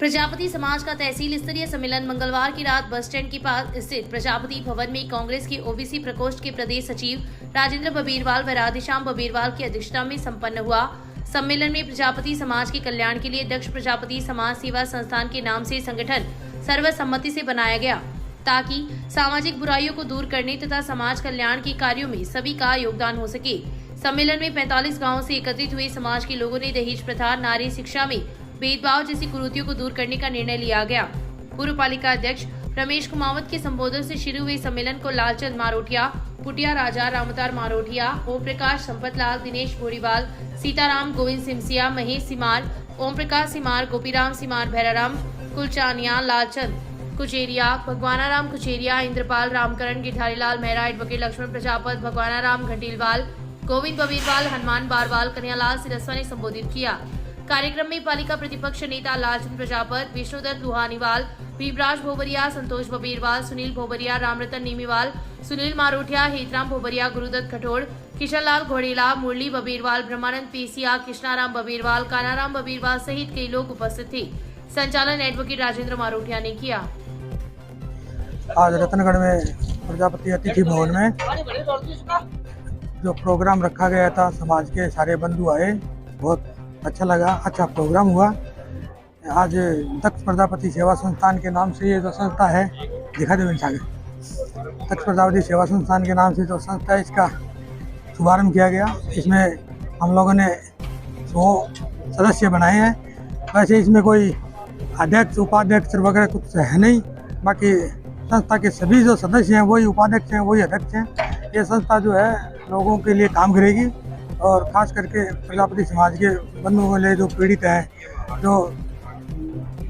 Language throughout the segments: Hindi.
प्रजापति समाज का तहसील स्तरीय सम्मेलन मंगलवार की रात बस स्टैंड के पास स्थित प्रजापति भवन में कांग्रेस के ओबीसी प्रकोष्ठ के प्रदेश सचिव राजेंद्र बबीरवाल व राधेश्याम बबीरवाल की अध्यक्षता में संपन्न हुआ। सम्मेलन में प्रजापति समाज के कल्याण के लिए दक्ष प्रजापति समाज सेवा संस्थान के नाम से संगठन सर्वसम्मति से बनाया गया ताकि सामाजिक बुराइयों को दूर करने तथा समाज कल्याण के कार्यों में सभी का योगदान हो सके। सम्मेलन में 45 गाँव से एकत्रित हुए समाज के लोगों ने दहेज प्रथा, नारी शिक्षा में भेदभाव जैसी कुरीतियों को दूर करने का निर्णय लिया गया। पूर्व पालिका अध्यक्ष रमेश कुमावत के संबोधन से शुरू हुए सम्मेलन को लालचंद मारोटिया, पुटिया राजा, रामतार मारोटिया, ओम प्रकाश, संपतलाल, दिनेश भोरीवाल, सीताराम, गोविंद सिमसिया, महेश सिमार, ओम प्रकाश सिमार, गोपीराम सिमार, भैराराम कुलचानिया, लालचंद कुचेरिया, भगवानाराम कुचेरिया, इंद्रपाल, रामकरण, गिरधारीलाल मेहरा, एडवोकेट लक्ष्मण प्रजापत, भगवानाराम घंटीलवाल, गोविंद बबीरवाल, हनुमान बारवाल, कन्हैयालाल सिरस्वा ने संबोधित किया। कार्यक्रम में पालिका प्रतिपक्ष नेता लालचंद प्रजापत, विष्णुदत्त लुहानीवाल, भीमराज भोबरिया, संतोष बबीरवाल, सुनील भोबरिया, रामरतन नीमीवाल, सुनील मारोटिया, हेतराम भोबरिया, गुरुदत्त कठोर, किशनलाल घोड़ेला, मुरली बबीरवाल, ब्रह्मानंद पेसिया, कृष्णाराम बबीरवाल, कानाराम बबीरवाल सहित कई लोग उपस्थित थे। संचालन एडवोकेट राजेंद्र मारोटिया ने किया। आज रतनगढ़ में प्रजापति अतिथि भवन में जो प्रोग्राम रखा गया था, समाज के सारे बंधु आए, बहुत अच्छा लगा, अच्छा प्रोग्राम हुआ। आज दक्ष प्रजापति सेवा संस्थान के नाम से ये जो संस्था है, दिखा दो इंसान दक्ष प्रजापति सेवा संस्थान के नाम से जो संस्था है, इसका शुभारंभ किया गया। इसमें हम लोगों ने 100 सदस्य बनाए हैं। वैसे इसमें कोई अध्यक्ष उपाध्यक्ष वगैरह कुछ है नहीं, बाकी संस्था के सभी जो सदस्य हैं वही उपाध्यक्ष हैं, वही अध्यक्ष हैं। ये संस्था जो है लोगों के लिए काम करेगी और खास करके प्रजापति समाज के बंधुओं के लिए जो पीड़ित हैं, जो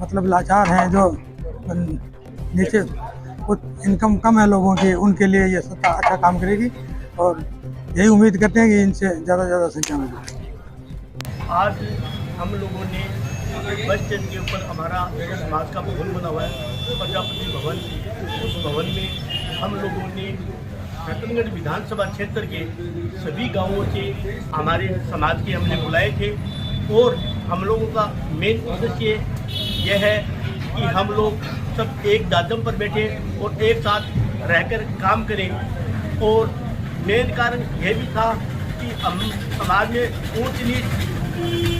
मतलब लाचार हैं, जो नीचे कुछ इनकम कम है लोगों की, उनके लिए ये संस्था अच्छा काम करेगी और यही उम्मीद करते हैं कि इनसे ज़्यादा से ज़्यादा संख्या में जुड़े। आज हम लोगों ने बस स्टैंड के ऊपर हमारा समाज का भवन बना हुआ है, प्रजापति भवन। उस भवन में हम लोगों ने रतनगढ़ विधानसभा क्षेत्र के सभी गांवों से हमारे समाज के हमने बुलाए थे और हम लोगों का मेन उद्देश्य यह है कि हम लोग सब एक दादम पर बैठे और एक साथ रहकर काम करें। और मेन कारण यह भी था कि हम समाज में ऊंच नीच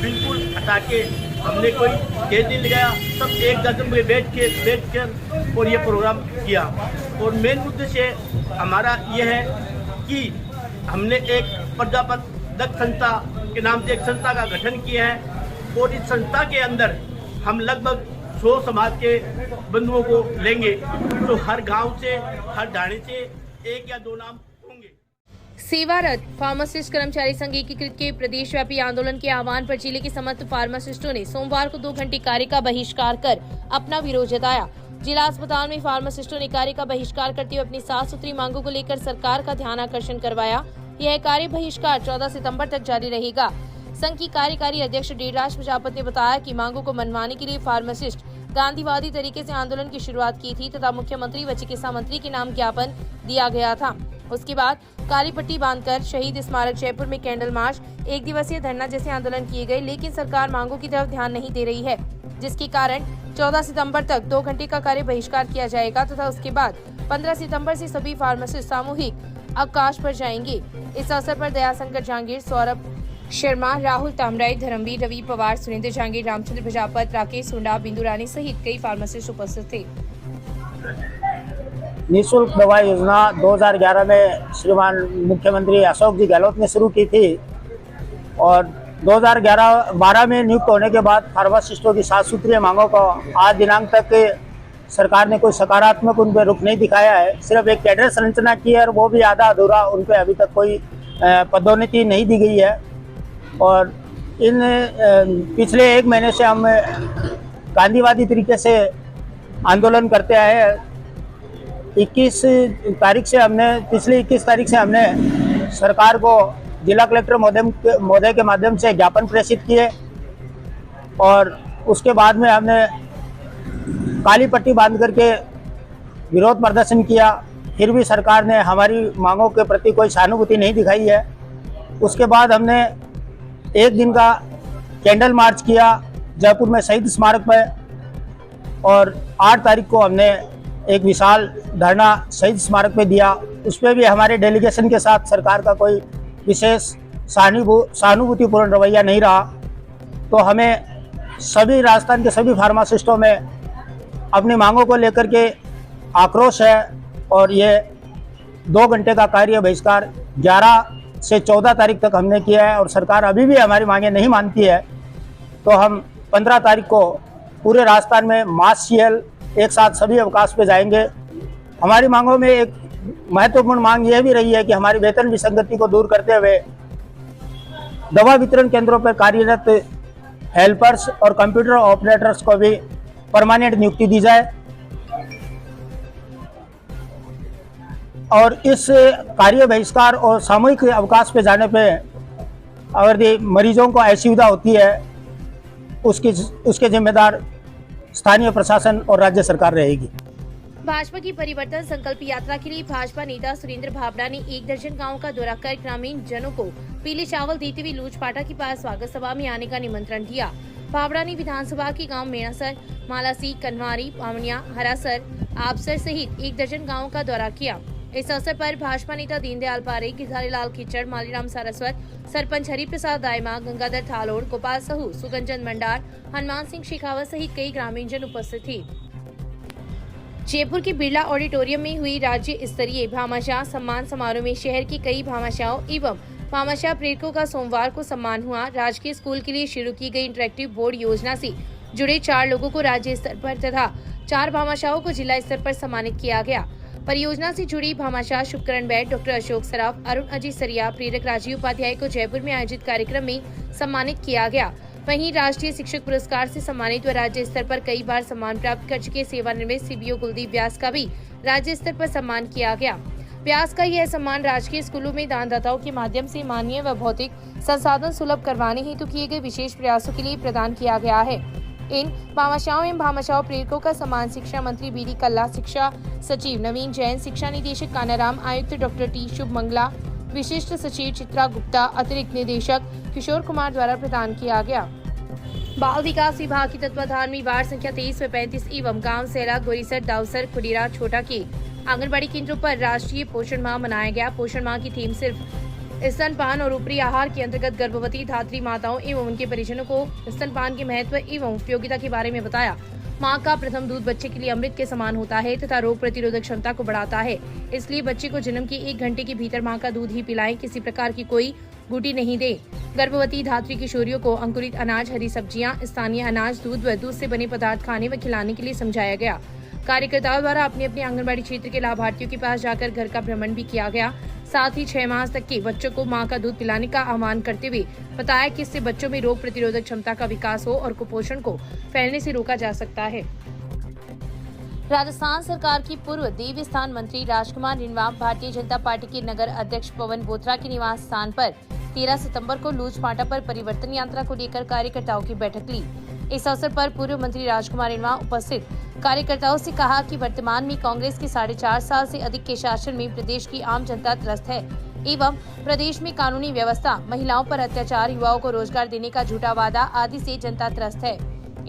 बिल्कुल हटा के हमने कोई स्टेज नहीं लगाया, सब एक दादम में बैठकर और ये प्रोग्राम किया। और मेन उद्देश्य हमारा यह है कि हमने एक प्रजापति दक्ष संस्था के नाम से एक संस्था का गठन किया है और इस संस्था के अंदर हम लगभग 100 समाज के बंधुओं को लेंगे, तो हर गांव से, हर ढाणी से 1 या 2 नाम होंगे। सेवारत फार्मासिस्ट कर्मचारी संघ एकीकृत के प्रदेशव्यापी आंदोलन के आह्वान पर जिले के समस्त फार्मासिस्टों ने सोमवार को 2 घंटे कार्य का बहिष्कार कर अपना विरोध जताया। जिला अस्पताल में फार्मासिस्टों ने कार्य का बहिष्कार करते हुए अपनी साफ सुथरी मांगों को लेकर सरकार का ध्यान आकर्षण करवाया। यह कार्य बहिष्कार 14 सितंबर तक जारी रहेगा। संघ की कार्यकारी अध्यक्ष डेढ़राज प्रजापत ने बताया कि मांगों को मनवाने के लिए फार्मासिस्ट गांधीवादी तरीके से आंदोलन की शुरुआत की थी तथा मुख्यमंत्री व चिकित्सा मंत्री के नाम ज्ञापन दिया गया था। उसके बाद काली पट्टी बांधकर शहीद स्मारक जयपुर में कैंडल मार्च, 1 दिवसीय धरना जैसे आंदोलन किए गए, लेकिन सरकार मांगों की तरफ ध्यान नहीं दे रही है, जिसके कारण 14 सितंबर तक 2 घंटे का कार्य बहिष्कार किया जाएगा तथा उसके बाद 15 सितंबर से सभी फार्मासिस्ट सामूहिक अवकाश पर जाएंगे। इस अवसर पर दयाशंकर जहांगीर, सौरभ शर्मा, राहुल तामराई, धर्मवीर, रवि पवार, सुरेंद्र जहांगीर, रामचंद्र प्रजापत, राकेश सुंडा, बिंदु रानी सहित कई फार्मासिस्ट उपस्थित थे। निःशुल्क दवा योजना 2011 में श्रीमान मुख्यमंत्री अशोक जी गहलोत ने शुरू की थी और 2011-12 में नियुक्त होने के बाद फार्मासिस्टों की साफ सुथरी मांगों को आज दिनांक तक सरकार ने कोई सकारात्मक उन पर रुख नहीं दिखाया है। सिर्फ एक कैडर संरचना की है और वो भी आधा अधूरा, उन पर अभी तक कोई पदोन्नति नहीं दी गई है। और इन पिछले 1 महीने से हम गांधीवादी तरीके से आंदोलन करते आए हैं। 21 तारीख से हमने सरकार को जिला कलेक्टर महोदय के माध्यम से ज्ञापन प्रेषित किए और उसके बाद में हमने काली पट्टी बांध करके विरोध प्रदर्शन किया। फिर भी सरकार ने हमारी मांगों के प्रति कोई सहानुभूति नहीं दिखाई है। उसके बाद हमने 1 दिन का कैंडल मार्च किया जयपुर में शहीद स्मारक पर और 8 तारीख को हमने एक विशाल धरना शहीद स्मारक पे दिया। उस पर भी हमारे डेलीगेशन के साथ सरकार का कोई विशेष सहानुभूतिपूर्ण रवैया नहीं रहा। तो हमें सभी राजस्थान के सभी फार्मासिस्टों में अपनी मांगों को लेकर के आक्रोश है और ये 2 घंटे का कार्य बहिष्कार 11 से 14 तारीख तक हमने किया है और सरकार अभी भी हमारी मांगें नहीं मानती है। तो हम 15 तारीख को पूरे राजस्थान में मास सीएल एक साथ सभी अवकाश पे जाएंगे। हमारी मांगों में एक महत्वपूर्ण मांग यह भी रही है कि हमारी वेतन विसंगति को दूर करते हुए दवा वितरण केंद्रों पर कार्यरत हेल्पर्स और कंप्यूटर ऑपरेटर्स को भी परमानेंट नियुक्ति दी जाए और इस कार्य बहिष्कार और सामूहिक अवकाश पे जाने पे अगर मरीजों को असुविधा होती है उसके जिम्मेदार स्थानीय प्रशासन और राज्य सरकार रहेगी। भाजपा की परिवर्तन संकल्प यात्रा के लिए भाजपा नेता सुरेंद्र भाबड़ा ने 1 दर्जन गांव का दौरा कर ग्रामीण जनों को पीले चावल देते हुए लूचपाटा के पास स्वागत सभा में आने का निमंत्रण दिया। भाबड़ा ने विधानसभा के गांव मेणासर, मालासी, कन्वारी, पावनिया, हरासर, आपसर सहित 1 दर्जन गाँव का दौरा किया। इस अवसर पर भाजपा नेता दीनदयाल पारेख, गिरधारी लाल खिचड़, मालीराम सारस्वत, सरपंच हरिप्रसाद दायमा, गंगाधर थालोड़, गोपाल सहू, सुगंजन मंडार, हनुमान सिंह शेखावत सहित कई ग्रामीणजन उपस्थित थे। जयपुर के बिरला ऑडिटोरियम में हुई राज्य स्तरीय भामाशाह सम्मान समारोह में शहर की कई भामाशाहों एवं भामाशाह प्रेरकों का सोमवार को सम्मान हुआ। राजकीय स्कूल के लिए शुरू की गई इंटरेक्टिव बोर्ड योजना से जुड़े 4 लोगों को राज्य स्तर पर तथा 4 भामाशाहों को जिला स्तर पर सम्मानित किया गया। परियोजना से जुड़ी भामाशाह शुभकरण बैठ, डॉक्टर अशोक सराफ, अरुण अजीत सरिया, प्रेरक राजीव उपाध्याय को जयपुर में आयोजित कार्यक्रम में सम्मानित किया गया। वहीं राष्ट्रीय शिक्षक पुरस्कार से सम्मानित व राज्य स्तर पर कई बार सम्मान प्राप्त कर चुके सेवानिवृत्त सीबीओ कुलदीप व्यास का भी राज्य स्तर पर सम्मान किया गया। व्यास का यह सम्मान राजकीय स्कूलों में दानदाताओं के माध्यम से मानवीय व भौतिक संसाधन सुलभ करवाने हेतु किए गए विशेष प्रयासों के लिए प्रदान किया गया है। इन भामाशाहों एवं भामाशाह प्रेरकों का सम्मान शिक्षा मंत्री बीडी कल्ला, शिक्षा सचिव नवीन जैन, शिक्षा निदेशक कानाराम, आयुक्त डॉक्टर टी शुभ मंगला, विशिष्ट सचिव चित्रा गुप्ता, अतिरिक्त निदेशक किशोर कुमार द्वारा प्रदान किया गया। बाल विकास विभाग के तत्वाधान में वार्ड संख्या 23 व 35 एवं गांव सेला, गोरीसर, दाउसर, खुडीरा, छोटा के आंगनबाड़ी केंद्रों पर राष्ट्रीय पोषण माह मनाया गया। पोषण माह की थीम सिर्फ स्तनपान और ऊपरी आहार के अंतर्गत गर्भवती धात्री माताओं एवं उनके परिजनों को स्तनपान के महत्व एवं उपयोगिता के बारे में बताया। मां का प्रथम दूध बच्चे के लिए अमृत के समान होता है तथा रोग प्रतिरोधक क्षमता को बढ़ाता है। इसलिए बच्चे को जन्म के 1 घंटे के भीतर मां का दूध ही पिलाएं, किसी प्रकार की कोई गुटी नहीं दे। गर्भवती धात्री किशोरियों को अंकुरित अनाज, हरी सब्जियां, स्थानीय अनाज, दूध व दूध से बने पदार्थ खाने व खिलाने के लिए समझाया गया। कार्यकर्ताओं द्वारा अपने अपने आंगनबाड़ी क्षेत्र के लाभार्थियों के पास जाकर घर का भ्रमण भी किया गया। साथ ही 6 माह तक के बच्चों को मां का दूध पिलाने का आह्वान करते हुए बताया कि इससे बच्चों में रोग प्रतिरोधक क्षमता का विकास हो और कुपोषण को फैलने से रोका जा सकता है। राजस्थान सरकार की पूर्व देवस्थान मंत्री राजकुमार रिन्वा भारतीय जनता पार्टी के नगर अध्यक्ष पवन बोथरा के निवास स्थान पर 13 सितंबर को लूचपाटा पर परिवर्तन यात्रा को लेकर कार्यकर्ताओं की बैठक ली। इस अवसर पर पूर्व मंत्री राजकुमार रिन्वा उपस्थित कार्यकर्ताओं से कहा कि वर्तमान में कांग्रेस के 4.5 साल से अधिक के शासन में प्रदेश की आम जनता त्रस्त है एवं प्रदेश में कानूनी व्यवस्था, महिलाओं पर अत्याचार, युवाओं को रोजगार देने का झूठा वादा आदि से जनता त्रस्त है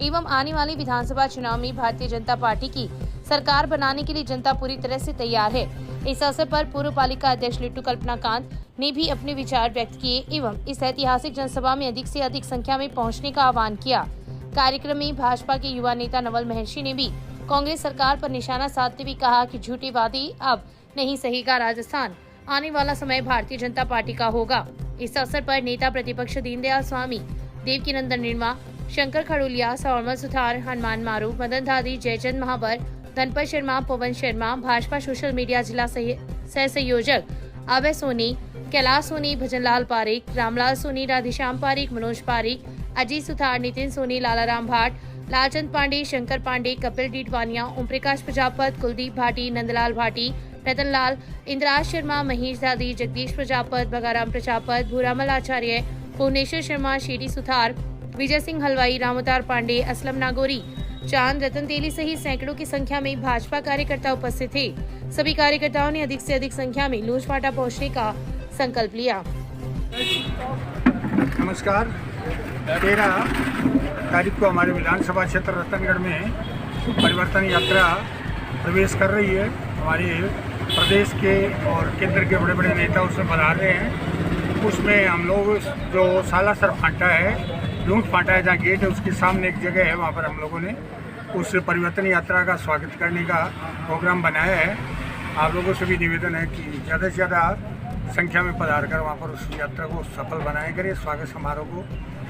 एवं आने वाले विधानसभा चुनाव में भारतीय जनता पार्टी की सरकार बनाने के लिए जनता पूरी तरह से तैयार है। इस अवसर पर पूर्व पालिका अध्यक्ष लिट्टू कल्पनाकांत ने भी अपने विचार व्यक्त किए एवं इस ऐतिहासिक जनसभा में अधिक से अधिक संख्या में पहुंचने का आह्वान किया। कार्यक्रम में भाजपा के युवा नेता नवल महर्षि ने भी कांग्रेस सरकार पर निशाना साधते हुए कहा कि झूठी वादी अब नहीं सहेगा राजस्थान, आने वाला समय भारतीय जनता पार्टी का होगा। इस अवसर पर नेता प्रतिपक्ष दीनदयाल स्वामी, देवकीनंदन रिन्वा, शंकर खड़ूलिया, सौरमल सुथार, हनुमान मारू, मदन धादी, जयचंद महावर, धनपत शर्मा, पवन शर्मा, भाजपा सोशल मीडिया जिला सह संयोजक अभय सोनी, कैलाश सोनी, भजनलाल पारेख, रामलाल सोनी, राधेश्याम पारेख, मनोज पारेख, अजीत सुथार, नितिन सोनी, लालाराम भाट, लालचंद पांडे, शंकर पांडे, कपिल डीडवानिया, ओम प्रकाश प्रजापत, कुलदीप भाटी, नंदलाल भाटी, रतनलाल, इंद्राज शर्मा, महेश दादी, जगदीश प्रजापत, भगाराम प्रजापत, भूरामल आचार्य, भुवनेश्वर शर्मा, शेरी सुथार, विजय सिंह हलवाई, रामोतार पांडे, असलम नागौरी, चांद, रतन तेली सहित सैकड़ों की संख्या में भाजपा कार्यकर्ता उपस्थित थे। सभी कार्यकर्ताओं ने अधिक से अधिक संख्या में लूचपाटा पहुंचने का संकल्प लिया। नमस्कार। 13 तारीख को हमारे विधानसभा क्षेत्र रतनगढ़ में परिवर्तन यात्रा प्रवेश कर रही है। हमारे प्रदेश के और केंद्र के बड़े बड़े नेता उसमें पधार रहे हैं। उसमें हम लोग जो सालासर फांटा है, लूट फांटा है जहाँ गेट है, उसके सामने एक जगह है, वहाँ पर हम लोगों ने उस परिवर्तन यात्रा का स्वागत करने का प्रोग्राम बनाया है। आप लोगों से भी निवेदन है कि ज़्यादा से ज़्यादा संख्या में पधार कर वहाँ पर उस यात्रा को सफल बनाए करें, स्वागत समारोह को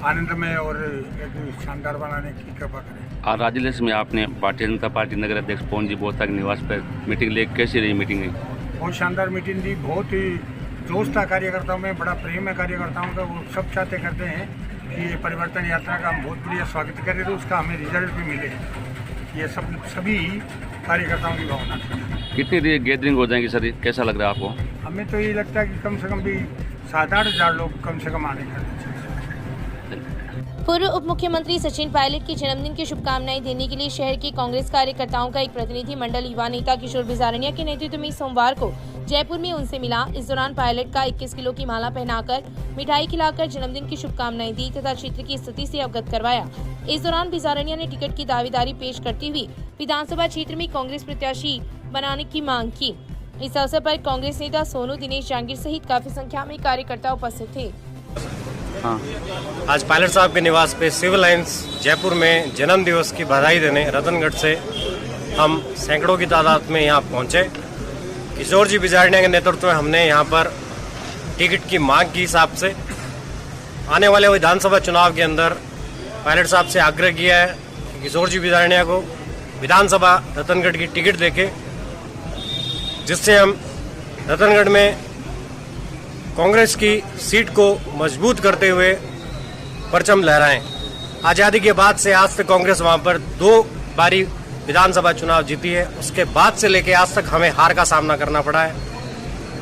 आनंदमय और एक शानदार बनाने की कृपा करें। आज राजलेस में आपने भारतीय जनता पार्टी नगर अध्यक्ष पवन जी बोहता के निवास पर मीटिंग ले, कैसी रही मीटिंग? बहुत शानदार मीटिंग थी, बहुत ही जोश था कार्यकर्ताओं में, बड़ा प्रेम है कार्यकर्ताओं का। वो सब चाहते करते हैं कि ये परिवर्तन यात्रा का हम बहुत बढ़िया स्वागत करें, तो उसका हमें रिजल्ट भी मिले। ये सभी कार्यकर्ताओं की भावना थी। कितनी गैदरिंग हो जाएंगी सर, कैसा लग रहा है आपको? हमें तो ये लगता है कि कम से कम भी 7-8 हज़ार लोग कम से कम आने का। पूर्व उप मुख्यमंत्री सचिन पायलट के जन्मदिन की शुभकामनाएं देने के लिए शहर के कांग्रेस कार्यकर्ताओं का एक प्रतिनिधि मंडल युवा नेता किशोर बिजारनिया के नेतृत्व में सोमवार को जयपुर में उनसे मिला। इस दौरान पायलट का 21 किलो की माला पहनाकर मिठाई खिलाकर जन्मदिन की शुभकामनाएं दी तथा क्षेत्र की स्थिति से अवगत करवाया। इस दौरान बिजारनिया ने टिकट की दावेदारी पेश करती हुई विधानसभा क्षेत्र में कांग्रेस प्रत्याशी बनाने की मांग की। इस अवसर पर कांग्रेस नेता सोनू दिनेश जहांगीर सहित काफी संख्या में कार्यकर्ता उपस्थित थे। आज पायलट साहब के निवास पे सिविल लाइंस जयपुर में जन्म दिवस की बधाई देने रतनगढ़ से हम सैकड़ों की तादाद में यहाँ पहुँचे। किशोर जी बिजारनिया के नेतृत्व में हमने यहाँ पर टिकट की मांग की हिसाब से आने वाले विधानसभा चुनाव के अंदर पायलट साहब से आग्रह किया है कि किशोर जी बिजारनिया को विधानसभा रतनगढ़ की टिकट देके, जिससे हम रतनगढ़ में कांग्रेस की सीट को मजबूत करते हुए परचम लहराएं। आज़ादी के बाद से आज तक कांग्रेस वहां पर 2 बारी विधानसभा चुनाव जीती है, उसके बाद से लेकर आज तक हमें हार का सामना करना पड़ा है।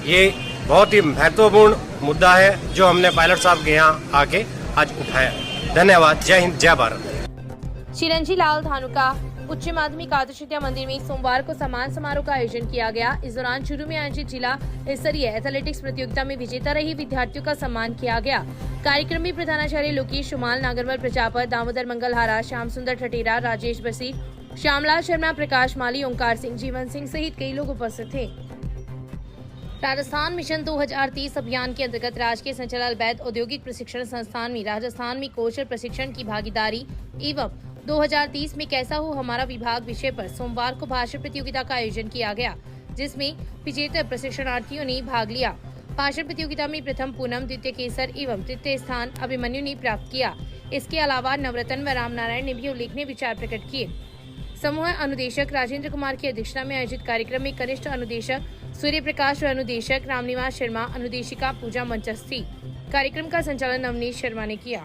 ये बहुत ही महत्वपूर्ण मुद्दा है जो हमने पायलट साहब के यहाँ आके आज उठाया। धन्यवाद। जय हिंद, जय भारत। चिरंजी लाल धानुका उच्च माध्यमिक आदर्श विद्या मंदिर में सोमवार को सम्मान समारोह का आयोजन किया गया। इस दौरान चूरू में आयोजित जिला स्तरीय एथलेटिक्स प्रतियोगिता में विजेता रही विद्यार्थियों का सम्मान किया गया। कार्यक्रम में प्रधानाचार्य लोकेश शुमाल, नागरमल प्रजापत, दामोदर मंगलहारा, श्याम सुंदर ठटेरा, राजेश बसी, श्यामलाल शर्मा, प्रकाश माली, ओंकार सिंह, जीवन सिंह सहित कई लोग उपस्थित थे। राजस्थान मिशन 2030 अभियान के अंतर्गत राजकीय संचालक वैध औद्योगिक प्रशिक्षण संस्थान में राजस्थान में कौशल प्रशिक्षण की भागीदारी एवं 2030 में कैसा हो हमारा विभाग विषय पर सोमवार को भाषण प्रतियोगिता का आयोजन किया गया, जिसमें विजेता प्रशिक्षणार्थियों ने भाग लिया। भाषण प्रतियोगिता में प्रथम पूनम, द्वितीय केसर एवं तृतीय स्थान अभिमन्यु ने प्राप्त किया। इसके अलावा नवरत्न व रामनारायण ने भी उल्लेखनीय विचार प्रकट किए। समूह अनुदेशक राजेंद्र कुमार की अध्यक्षता में आयोजित कार्यक्रम में कनिष्ठ अनुदेशक सूर्य प्रकाश व अनुदेशक रामनिवास शर्मा, अनुदेशिका पूजा मंचस्थ थी। कार्यक्रम का संचालन नवनीत शर्मा ने किया।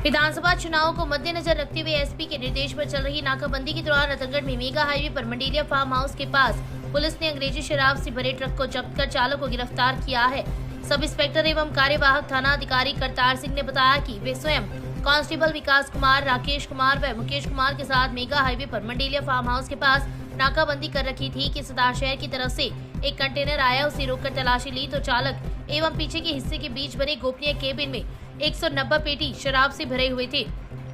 विधानसभा चुनाव को मद्देनजर रखते हुए एसपी के निर्देश पर चल रही नाकाबंदी के दौरान रतनगढ़ में मेगा हाईवे पर मंडेलिया फार्म हाउस के पास पुलिस ने अंग्रेजी शराब से भरे ट्रक को जब्त कर चालक को गिरफ्तार किया है। सब इंस्पेक्टर एवं कार्यवाहक थाना अधिकारी करतार सिंह ने बताया कि वे स्वयं कांस्टेबल विकास कुमार, राकेश कुमार व मुकेश कुमार के साथ मेगा हाईवे पर मंडेलिया फार्म हाउस के पास नाकाबंदी कर रखी थी कि सदार शहर की तरफ से एक कंटेनर आया, उसे रोककर तलाशी ली तो चालक एवं पीछे के हिस्से के बीच बने गोपनीय केबिन में 190 पेटी शराब से भरे हुए थे,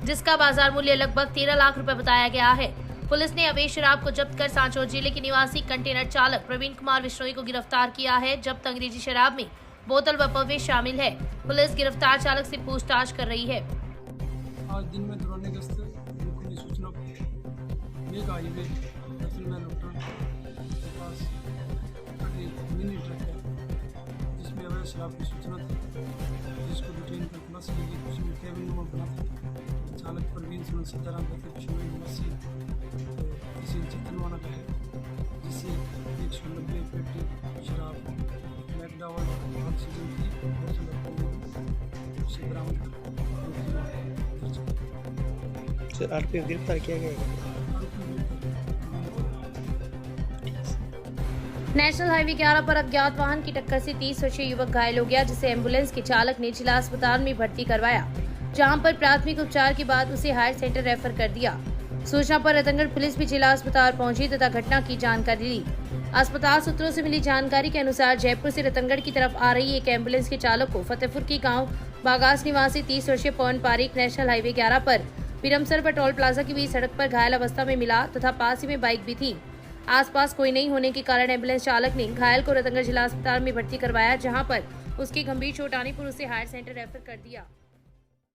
जिसका बाजार मूल्य लगभग 13 लाख रुपए बताया गया है। पुलिस ने अवैध शराब को जब्त कर सांचौर जिले के निवासी कंटेनर चालक प्रवीण कुमार विश्नोई को गिरफ्तार किया है। जब्त अंग्रेजी शराब में बोतल व पवे शामिल है। पुलिस गिरफ्तार चालक से पूछताछ कर रही है। आज दिन में दौरान गश्त मुख्य सूचना मेगा हाईवे के पास एक मिनी ट्रक है जिसमें अवैध शराब की सूचना थी, जिसको डिटेन कर तलाशी ली गई। उसमें केबिन नंबर बना था। चालक प्रवीण सीताराम निवासी इसे चितनवाना का है, जिससे 190 पेटी शराब मैकडावल ऑक्सीजन की बोतल उसे बरामद कर आरोपी गिरफ्तार किया गया। नेशनल हाईवे 11 पर अज्ञात वाहन की टक्कर से 30 वर्षीय युवक घायल हो गया, जिसे एम्बुलेंस के चालक ने जिला अस्पताल में भर्ती करवाया, जहां पर प्राथमिक उपचार के बाद उसे हायर सेंटर रेफर कर दिया। सूचना पर रतनगढ़ पुलिस भी जिला अस्पताल पहुंची तथा घटना की जानकारी ली। अस्पताल सूत्रों से मिली जानकारी के अनुसार जयपुर से रतनगढ़ की तरफ आ रही एक एम्बुलेंस के चालक को फतेहपुर के गाँव बागास निवासी 30 वर्षीय पवन पारिक नेशनल हाईवे 11 पर पीरमसर पर टोल प्लाजा के बीच सड़क पर घायल अवस्था में मिला तथा पास ही में बाइक भी थी। आसपास कोई नहीं होने के कारण एम्बुलेंस चालक ने घायल को रतनगढ़ जिला अस्पताल में भर्ती करवाया, जहां पर उसकी गंभीर चोट आने पर उसे हायर सेंटर रेफर कर दिया।